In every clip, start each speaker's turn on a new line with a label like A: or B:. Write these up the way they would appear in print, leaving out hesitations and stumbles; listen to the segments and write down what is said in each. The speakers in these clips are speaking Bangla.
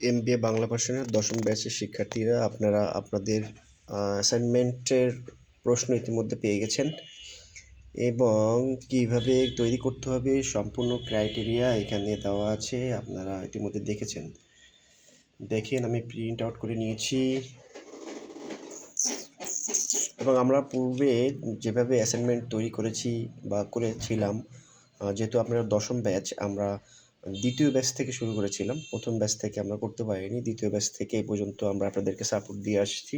A: এমবিএ বাংলা ভার্সনের দশম ব্যাচের শিক্ষার্থীরা আপনারা আপনাদের অ্যাসাইনমেন্টের প্রশ্ন ইতিমধ্যে পেয়ে গেছেন এবং কিভাবে তৈরি করতে হবে সম্পূর্ণ ক্রাইটেরিয়া এখানে দেওয়া আছে, আপনারা ইতিমধ্যে দেখেছেন। দেখেন, আমি প্রিন্ট আউট করে নিয়েছি এবং আমরা পূর্বে যেভাবে অ্যাসাইনমেন্ট তৈরি করেছি বা করেছিলাম, যেহেতু আপনারা দশম ব্যাচ, আমরা দ্বিতীয় ব্যাচ থেকে শুরু করেছিলাম। প্রথম ব্যাচ থেকে আমরা করতে পারিনি, দ্বিতীয় ব্যাচ থেকে এই পর্যন্ত আমরা আপনাদেরকে সাপোর্ট দিয়ে আসছি।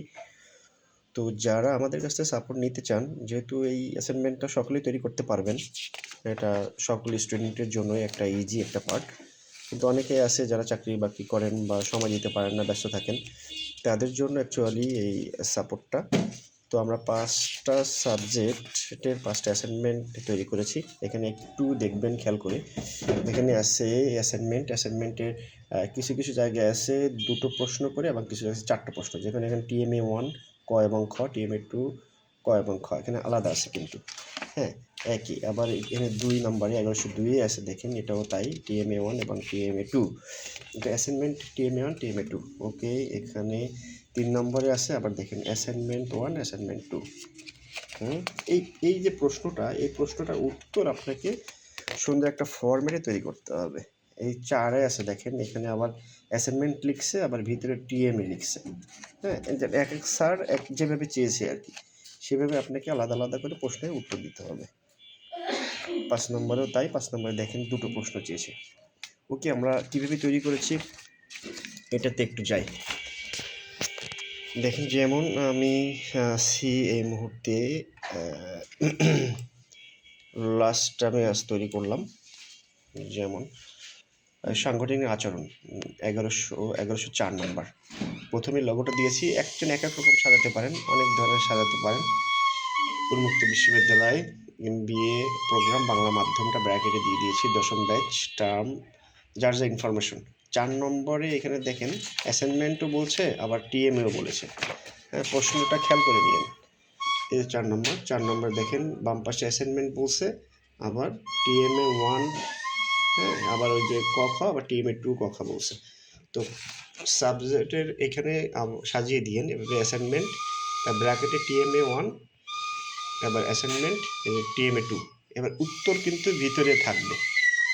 A: তো যারা আমাদের কাছ থেকে সাপোর্ট নিতে চান, যেহেতু এই অ্যাসাইনমেন্টটা সকলেই তৈরি করতে পারবেন, এটা সকল স্টুডেন্টের জন্যই একটা ইজি একটা পার্ট। কিন্তু অনেকে আছে যারা চাকরি বাকরি করেন বা সময় দিতে পারেন না, ব্যস্ত থাকেন, তাদের জন্য অ্যাকচুয়ালি এই সাপোর্টটা। তো আমরা 5টা সাবজেক্টের 5টা অ্যাসাইনমেন্ট তৈরি করেছি। এখানে একটু দেখবেন খেয়াল করে, এখানে আছে অ্যাসাইনমেন্টের কিছু কিছু জায়গায় আছে 2টো প্রশ্ন করে এবং কিছু জায়গায় 4টা প্রশ্ন। যেখানে এখানে টিএমএ 1 ক এবং খ, টিএমএ 2 ক এবং খ, এখানে আলাদা আছে কিন্তু, হ্যাঁ একই। আবার এখানে 2 নম্বরে 1102 আছে, দেখেন এটাও তাই, টিএমএ 1 এবং টিএমএ 2। এটা অ্যাসাইনমেন্ট টিএমএ 1 টিএমএ 2, ওকে। এখানে 3 নম্বরে আছে, আবার দেখেন অ্যাসাইনমেন্ট 1 অ্যাসাইনমেন্ট 2। এই যে প্রশ্নটা, এই প্রশ্নটার উত্তর আপনাকে সুন্দর একটা ফরম্যাটে তৈরি করতে হবে। এই 4-এ আছে, দেখেন এখানে আবার অ্যাসাইনমেন্ট লিখছে, আবার ভিতরে টিএমএ লিখছে, হ্যাঁ। এক এক স্যার এক যেভাবে চেয়েছে আর কি, সেভাবে আপনাকে আলাদা আলাদা করে প্রশ্নের উত্তর দিতে হবে। 5 নম্বরেও তাই, 5 নম্বরে দেখেন 2টো প্রশ্ন চেয়েছে। ওকে, আমরা কীভাবে তৈরি করেছি এটাতে একটু যাই। দেখেন, যেমন আমি আছি এই মুহূর্তে, লাস্ট আমি আজ তৈরি করলাম, যেমন সাংগঠনিক আচরণ 1104 নম্বর। প্রথমে লগোটা দিয়েছি, একজন এক এক রকম সাজাতে পারেন, অনেক ধরনের সাজাতে পারেন। উন্মুক্ত বিশ্ববিদ্যালয় এমবিএ প্রোগ্রাম বাংলা মাধ্যমটা ব্র্যাকেটে দিয়ে দিয়েছি, দশম ব্যাচ টার্ম, যার যা ইনফরমেশন। 4 নম্বরে এখানে দেখেন অ্যাসাইনমেন্টও বলছে, আবার টিএমএও বলেছে, হ্যাঁ। প্রশ্নটা খেয়াল করে নিন, এই 4 নম্বর দেখেন বাম পাশে অ্যাসাইনমেন্ট বলছে, আবার টিএমএ 1, হ্যাঁ, আবার ওই যে ক খ, আবার টিএমএ 2 ক খ বলছে। তো সাবজেক্টের এখানে সাজিয়ে দিয়েন এভাবে, অ্যাসাইনমেন্ট ব্র্যাকেটে টিএমএ 1, এবার অ্যাসাইনমেন্ট টিএমএ 2। এবার উত্তর কিন্তু ভিতরে থাকবে,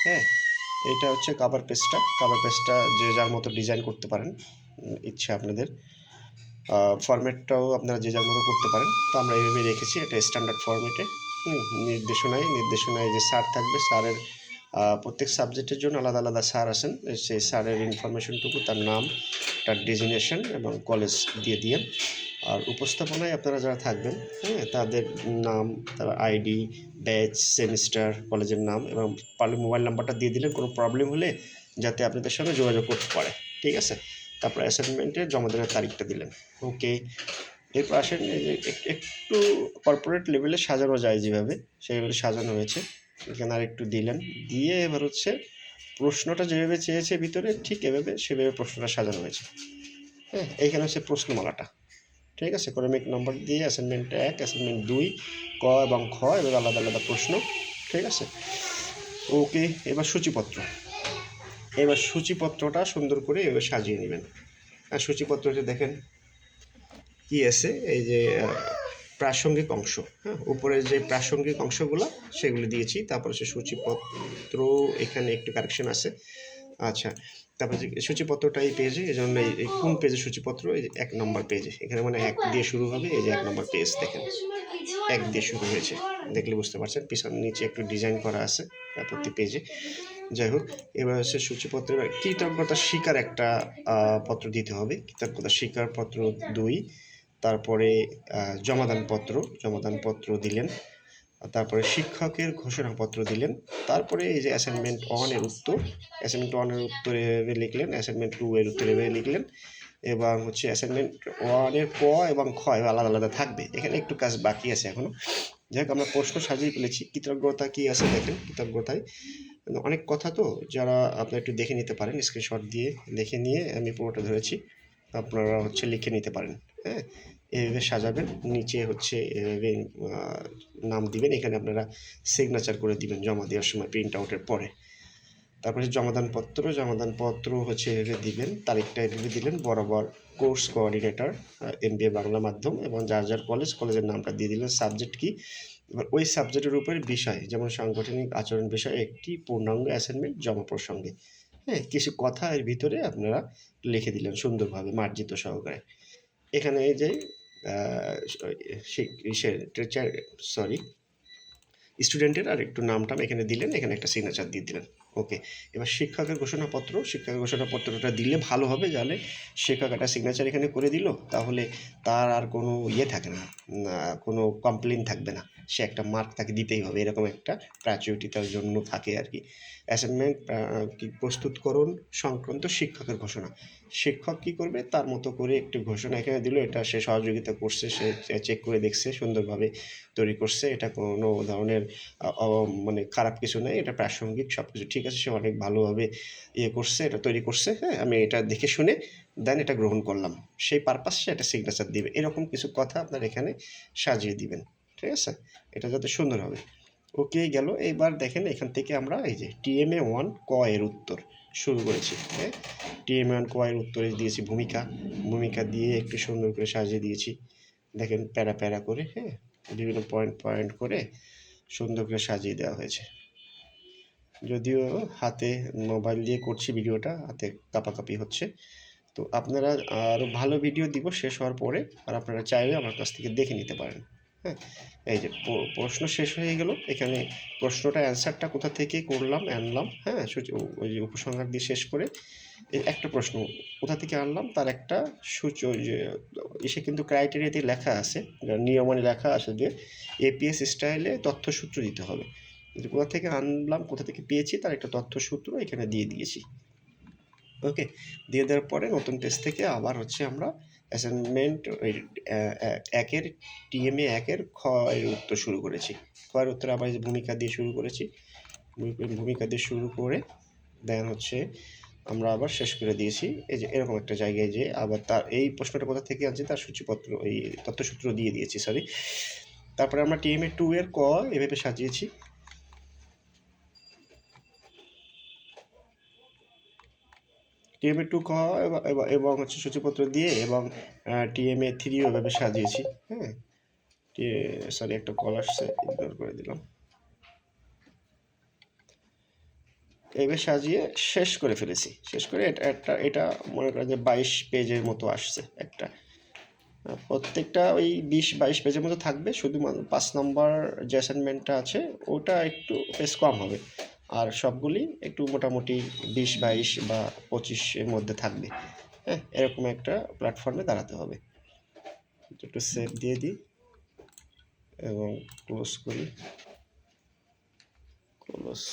A: হ্যাঁ। এটা হচ্ছে কভার পেজটা যে যার মতো ডিজাইন করতে পারেন, ইচ্ছা আপনাদের। ফরম্যাটটাও আপনারা যে যার মতো করতে পারেন। তো আমরা এইভাবে রেখেছি, এটা স্ট্যান্ডার্ড ফরম্যাটে। নির্দেশনায় যে স্যার থাকবে, স্যারের প্রত্যেক সাবজেক্টের জন্য আলাদা আলাদা স্যার আছেন, সেই স্যারের ইনফরমেশনটুকু, তার নাম, তার ডেজিগনেশন এবং কলেজ দিয়ে দিয়েন। আর উপস্থাপনায় আপনারা যারা থাকবেন, হ্যাঁ, তাদের নাম, তার আইডি, ব্যাচ, সেমিস্টার, কলেজের নাম এবং পারলে মোবাইল নাম্বারটা দিয়ে দিলেন কোনো প্রবলেম হলে যাতে আপনাদের সঙ্গে যোগাযোগ করতে পারে, ঠিক আছে। তারপর অ্যাসাইনমেন্টের জমা দেওয়ার তারিখটা দিলেন, ওকে। এরপর আসেন, একটু কর্পোরেট লেভেলে সাজানো যায় যেভাবে, সেইভাবে সাজানো হয়েছে। এখানে আর একটু দিলেন, দিয়ে এবার হচ্ছে প্রশ্নটা যেভাবে চেয়েছে ভিতরে, ঠিক এভাবে সেভাবে প্রশ্নটা সাজানো হয়েছে, হ্যাঁ। এইখানে হচ্ছে প্রশ্নমালাটা, ঠিক আছে। ক্রমিক নম্বর দিয়ে অ্যাসাইনমেন্ট 1, অ্যাসাইনমেন্ট 2, ক এবং খ, এবার আলাদা আলাদা প্রশ্ন, ঠিক আছে, ওকে। এবার সূচিপত্রটা সুন্দর করে এবার সাজিয়ে নেবেন। আর সূচিপত্রটা দেখেন কি আছে, এই যে প্রাসঙ্গিক অংশ, হ্যাঁ, উপরে যে প্রাসঙ্গিক অংশগুলো সেগুলো দিয়েছি। তারপর হচ্ছে সূচিপত্র, এখানে একটু কারেকশন আছে, আচ্ছা। তারপরে যে সূচিপত্রটা এই পেজে, এই জন্য এই কোন পেজে সূচিপত্র, এই 1 নম্বর পেজে, এখানে মানে 1 দিয়ে শুরু হবে, এই যে 1 নম্বর পেজ দেখেন 1 দিয়ে শুরু হয়েছে, দেখলে বুঝতে পারছেন। পিছনে নিচে একটু ডিজাইন করা আছে প্রতি পেজে। যাই হোক, এবার হচ্ছে সূচিপত্র, এবার কৃতজ্ঞতা স্বীকার একটা পত্র দিতে হবে, কৃতজ্ঞতা স্বীকার পত্র 2। তারপরে জমাদানপত্র দিলেন, তারপরে শিক্ষকের ঘোষণাপত্র দিলেন। তারপরে এই যে অ্যাসাইনমেন্ট 1 এর উত্তর, অ্যাসাইনমেন্ট 1 এর উত্তর এভাবে লিখলেন, অ্যাসাইনমেন্ট 2 এর উত্তর এভাবে লিখলেন, এবং হচ্ছে অ্যাসাইনমেন্ট 1 এর ক এবং খ আলাদা আলাদা থাকবে। এখানে একটু কাজ বাকি আছে এখনো। যাই হোক, আমরা প্রশ্ন সাজিয়ে ফেলেছি। কৃতজ্ঞতা কি আছে দেখেন, কৃতজ্ঞতায় অনেক কথা, তো যারা আপনি একটু দেখে নিতে পারেন, স্ক্রিনশট দিয়ে দেখে নিয়ে আমি পুরোটা ধরেছি, আপনারা হচ্ছে লিখে নিতে পারেন, হ্যাঁ। এভাবে সাজাবেন, নিচে হচ্ছে এভাবে নাম দিবেন, এখানে আপনারা সিগনেচার করে দিবেন জমা দেওয়ার সময়, প্রিন্ট আউটের পরে। তারপরে জমাদানপত্র হচ্ছে এভাবে দিবেন, তারিখটা এভাবে দিলেন, বরাবর কোর্স কোঅর্ডিনেটর MBA বাংলা মাধ্যম, এবং যার কলেজের নামটা দিয়ে দিলেন, সাবজেক্ট কি, এবার ওই সাবজেক্টের উপরে বিষয়, যেমন সাংগঠনিক আচরণ বিষয়ে একটি পূর্ণাঙ্গ অ্যাসাইনমেন্ট জমা প্রসঙ্গে, হ্যাঁ, কিছু কথা এর ভিতরে আপনারা লিখে দিলেন সুন্দরভাবে মার্জিত সহকারে। এখানে এই যে টিচার সরি স্টুডেন্টের আর একটু নাম এখানে দিলেন, এখানে একটা সিগনেচার দিয়ে দিলেন। ওকে, এবার শিক্ষকের ঘোষণাপত্রটা দিলে ভালো হবে, জানে শিক্ষক একটা সিগনেচার এখানে করে দিল, তাহলে তার আর কোনো থাকে না, কোনো কমপ্লেন থাকবে না, সে একটা মার্ক তাকে দিতেই হবে, এরকম একটা গ্র্যাচুইটি তার জন্য থাকে আর কি। অ্যাসাইনমেন্ট কি প্রস্তুতকরণ সংক্রান্ত শিক্ষকের ঘোষণা, শিক্ষক কি করবে তার মতো করে একটু ঘোষণা এখানে দিল, এটা সে সহযোগিতা করছে, সে চেক করে দেখছে, সুন্দরভাবে তৈরি করছে, এটা কোনো ধরনের মানে খারাপ কিছু নেই, এটা প্রাসঙ্গিক, সব কিছু ঠিক আছে, সে অনেক ভালোভাবে করছে, এটা তৈরি করছে, হ্যাঁ, আমি এটা দেখে শুনে দেন এটা গ্রহণ করলাম, সেই পারপাস সে একটা সিগনেচার দিবে, এরকম কিছু কথা আপনার এখানে সাজিয়ে দিবেন, ঠিক আছে, এটা যাতে সুন্দর হবে। ওকে গেল। এইবার দেখেন এখান থেকে আমরা এই যে TMA1 ক এর উত্তর শুরু করেছি, হ্যাঁ, TMA1 ক এর উত্তরে দিয়েছি ভূমিকা দিয়ে একটু সুন্দর করে সাজিয়ে দিয়েছি, দেখেন প্যারা করে, হ্যাঁ, বিভিন্ন পয়েন্ট করে সুন্দর করে সাজিয়ে দেওয়া হয়েছে। যদিও হাতে মোবাইল দিয়ে করছি ভিডিওটা, হাতে কাঁপাকাঁপি হচ্ছে, তো আপনারা আরও ভালো ভিডিও দিব শেষ হওয়ার পরে, আর আপনারা চাইলে আমার কাছ থেকে দেখে নিতে পারেন, হ্যাঁ। এই যে প্রশ্ন শেষ হয়ে গেল, এখানে প্রশ্নটা অ্যান্সারটা কোথা থেকে করলাম আনলাম, হ্যাঁ, ওই যে উপসংহার দিয়ে শেষ করে একটা প্রশ্ন কোথা থেকে আনলাম তার একটা এসে কিন্তু ক্রাইটেরিয়াতে লেখা আছে, নিয়মানে লেখা আছে যে APS স্টাইলে তথ্যসূত্র দিতে হবে, কোথা থেকে আনলাম কোথা থেকে পেয়েছি তার একটা তথ্যসূত্র এখানে দিয়ে দিয়েছি। ওকে, দিয়ে দেওয়ার পরে নতুন পেজ থেকে আবার হচ্ছে আমরা অ্যাসাইনমেন্ট একের TMA1 খ এর উত্তর শুরু করেছি, খ এর উত্তর আবার ভূমিকা দিয়ে শুরু করেছি, ভূমিকা দিয়ে শুরু করে দেন হচ্ছে আমরা আবার শেষ করে দিয়েছি, এই যে এরকম একটা জায়গায় যে আবার তার এই প্রশ্নটা কোথা থেকে আনছি তার সূচিপত্র, এই তথ্যসূত্র দিয়ে দিয়েছি, সরি। তারপরে আমরা TMA2 এর ক এভাবে সাজিয়েছি, TMA2 ক এবং হচ্ছে সূচিপত্র দিয়ে, এবং TMA3 ওভাবে সাজিয়েছি, হ্যাঁ, সরি একটা কল আসছে, ইগনোর করে দিলাম, এইভাবে সাজিয়ে শেষ করে ফেলেছি, শেষ করে এটা মনে করেন যে 22 পেজের মতো আসছে একটা, প্রত্যেকটা ওই 20-22 পেজের মতো থাকবে, শুধু 5 নম্বর যে অ্যাসাইনমেন্টটা আছে ওটা একটু পেজ কম হবে, আর সবগুলি একটু মোটামুটি 20-22 বা 25 এর মধ্যে থাকবে, হ্যাঁ, এরকম একটা প্ল্যাটফর্মে দাঁড়াতে হবে। একটু সেভ দিয়ে দিই এবং ক্লোজ করি, ক্লোজ।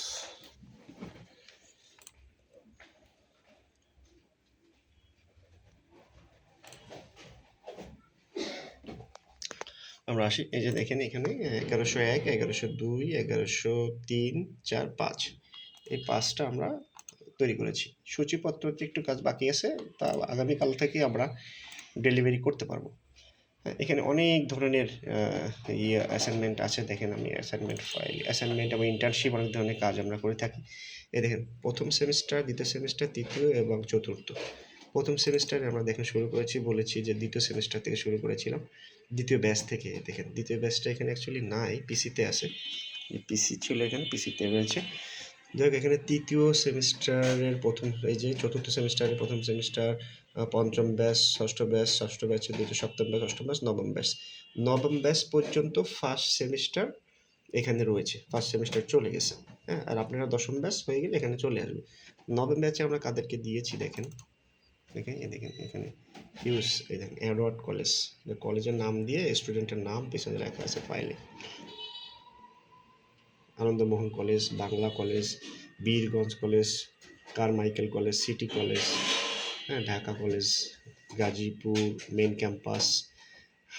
A: আমরা আসি, এই যে দেখেন এখানে 1101, 1102, 1103, 4, 5, এই 5টা আমরা তৈরি করেছি। সূচিপত্রতে একটু কাজ বাকি আছে, তা আগামীকাল থেকে আমরা ডেলিভারি করতে পারবো। এখানে অনেক ধরনের অ্যাসাইনমেন্ট আছে, দেখেন আমি অ্যাসাইনমেন্ট এবং ইন্টার্নশিপ অনেক ধরনের কাজ আমরা করে থাকি। এই দেখেন প্রথম সেমিস্টার, দ্বিতীয় সেমিস্টার, তৃতীয় এবং চতুর্থ। প্রথম সেমিস্টারে আমরা দেখে শুরু করেছি, বলেছি যে দ্বিতীয় সেমিস্টার থেকে শুরু করেছিলাম, দ্বিতীয় ব্যাচ থেকে, দেখেন দ্বিতীয় ব্যাচটা এখানে অ্যাকচুয়ালি নাই, পিসিতে আছে, পিসি ছিল এখানে, পিসিতে রয়েছে। যাই হোক, এখানে তৃতীয় সেমিস্টারের প্রথম, এই যে চতুর্থ সেমিস্টারের প্রথম সেমিস্টার, পঞ্চম ব্যাচ, ষষ্ঠ ব্যাচের দ্বিতীয়, সপ্তম ব্যাচ, অষ্টম ব্যাচ, নবম ব্যাচ পর্যন্ত ফার্স্ট সেমিস্টার এখানে রয়েছে, ফার্স্ট সেমিস্টার চলে গেছে, হ্যাঁ, আর আপনারা দশম ব্যাচ হয়ে গেলে এখানে চলে আসবে। নবম ব্যাচে আমরা কাদেরকে দিয়েছি দেখেন, দেখেন এখানে এই দেখেন এডওয়ার্ড কলেজের নাম দিয়ে স্টুডেন্টের নাম পিছনে লেখা আছে ফাইলে, Anandamohan college, Bangla college, Birganj college, Carmichael college, city college, হ্যাঁ, Dhaka college, Gazipur main campus,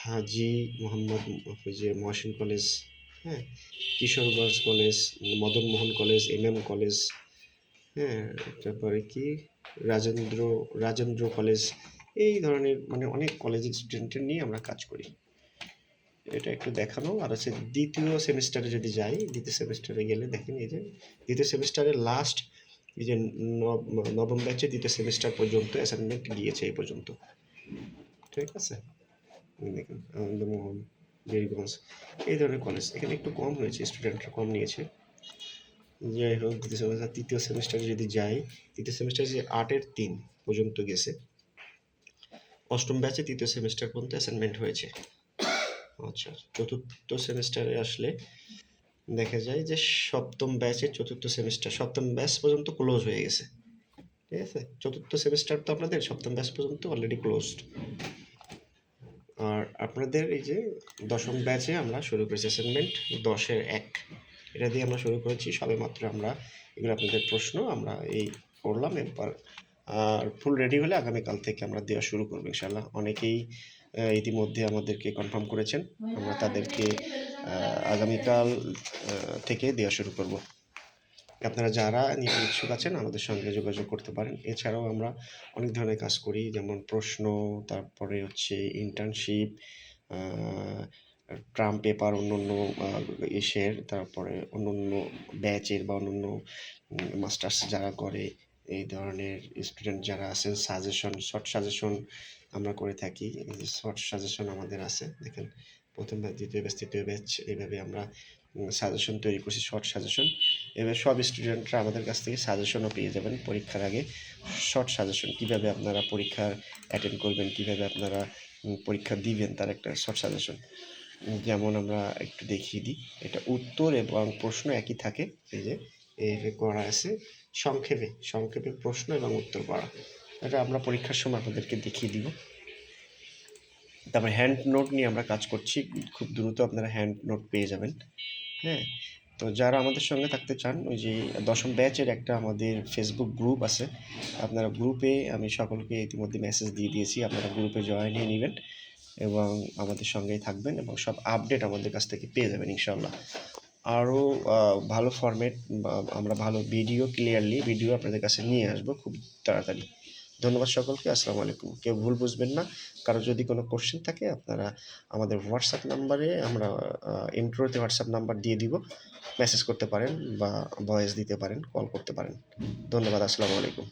A: Haji Mohammad Mohsin college, হ্যাঁ, Kishoreganj college, Madanmohan college, MM college, হ্যাঁ, তারপরে কি রাজেন্দ্র কলেজ, এই ধরনের মানে অনেক কলেজের স্টুডেন্টের নিয়ে আমরা কাজ করি। এটা একটু দেখানো, আর হচ্ছে দ্বিতীয় সেমিস্টারে যদি যাই, দ্বিতীয় সেমিস্টারে গেলে দেখেন এই যে দ্বিতীয় সেমিস্টারের লাস্ট এই যে নবম ব্যাচে দ্বিতীয় সেমিস্টার পর্যন্ত অ্যাসাইনমেন্ট দিয়েছে এই পর্যন্ত। ঠিক আছে, দেখুন আনন্দমোহন, বীরগঞ্জ, এই ধরনের কলেজ। এখানে একটু কম হয়েছে, স্টুডেন্টরা কম নিয়েছে। যাই হোক, তৃতীয় সেমিস্টারে যদি যাই, তৃতীয় সেমিস্টারে যে 8-3 পর্যন্ত গেছে, অষ্টম ব্যাচে তৃতীয় সেমিস্টার পর্যন্ত অ্যাসাইনমেন্ট হয়েছে। আচ্ছা, চতুর্থ সেমিস্টারে আসলে দেখা যায় যে সপ্তম ব্যাচের চতুর্থ সেমিস্টার, সপ্তম ব্যাচ পর্যন্ত ক্লোজ হয়ে গেছে। ঠিক আছে, চতুর্থ সেমিস্টার তো আপনাদের সপ্তম ব্যাচ পর্যন্ত অলরেডি ক্লোজড। আর আপনাদের এই যে দশম ব্যাচে আমরা শুরু করেছি অ্যাসাইনমেন্ট 10-1, এটা দিয়ে আমরা শুরু করেছি সবে মাত্র। আমরা এগুলো আপনাদের প্রশ্ন আমরা এই করলাম, এরপর আর ফুল রেডি হলে আগামীকাল থেকে আমরা দেওয়া শুরু করবো ইনশাল্লাহ। অনেকেই ইতিমধ্যে আমাদেরকে কনফার্ম করেছেন, আমরা তাদেরকে আগামীকাল থেকে দেওয়া শুরু করব। আপনারা যারা নিতে ইচ্ছুক আছেন আমাদের সঙ্গে যোগাযোগ করতে পারেন। এছাড়াও আমরা অনেক ধরনের কাজ করি, যেমন প্রশ্ন, তারপরে হচ্ছে ইন্টার্নশিপ, ট্রাম পেপার, অন্য ইসের, তারপরে অন্য ব্যাচের বা অন্য মাস্টার্স যারা করে এই ধরনের স্টুডেন্ট যারা আছেন, সাজেশন, শর্ট সাজেশন আমরা করে থাকি। এই যে শর্ট সাজেশন আমাদের আছে, দেখেন প্রথম ব্যাচ, দ্বিতীয় ব্যাচ, তৃতীয় ব্যাচ, এইভাবে আমরা সাজেশন তৈরি করছি, শর্ট সাজেশন। এবার সব স্টুডেন্টরা আমাদের কাছ থেকে সাজেশনও পেয়ে যাবেন পরীক্ষার আগে। শর্ট সাজেশন, কীভাবে আপনারা পরীক্ষা অ্যাটেন্ড করবেন, কীভাবে আপনারা পরীক্ষা দিবেন, তার একটা শর্ট সাজেশন। যেমন আমরা একটু দেখিয়ে দিই, এটা উত্তর এবং প্রশ্ন একই থাকে। এই যে এইভাবে করা আছে, সংক্ষেপে সংক্ষেপে প্রশ্ন এবং উত্তর করা। এটা আমরা পরীক্ষার সময় আপনাদেরকে দেখিয়ে দিব। তারপরে হ্যান্ড নোট নিয়ে আমরা কাজ করছি, খুব দ্রুত আপনারা হ্যান্ড নোট পেয়ে যাবেন। হ্যাঁ, তো যারা আমাদের সঙ্গে থাকতে চান, ওই যে দশম ব্যাচের একটা আমাদের ফেসবুক গ্রুপ আছে, আপনারা গ্রুপে, আমি সকলকে ইতিমধ্যে মেসেজ দিয়ে দিয়েছি, আপনারা গ্রুপে জয়েন হয়ে নেবেন এবং আমাদের সঙ্গেই থাকবেন এবং সব আপডেট আমাদের কাছ থেকে পেয়ে যাবেন ইনশাআল্লাহ। আরও ভালো ফরম্যাট, আমরা ভালো ভিডিও, ক্লিয়ারলি ভিডিও আপনাদের কাছে নিয়ে আসবো খুব তাড়াতাড়ি। ধন্যবাদ সকলকে, আসসালামু আলাইকুম। কেউ ভুল বুঝবেন না। কারো যদি কোনো কোশ্চেন থাকে আপনারা আমাদের হোয়াটসঅ্যাপ নাম্বারে, আমরা ইন্ট্রোতে হোয়াটসঅ্যাপ নাম্বার দিয়ে দিব, মেসেজ করতে পারেন বা ভয়েস দিতে পারেন, কল করতে পারেন। ধন্যবাদ, আসসালামু আলাইকুম।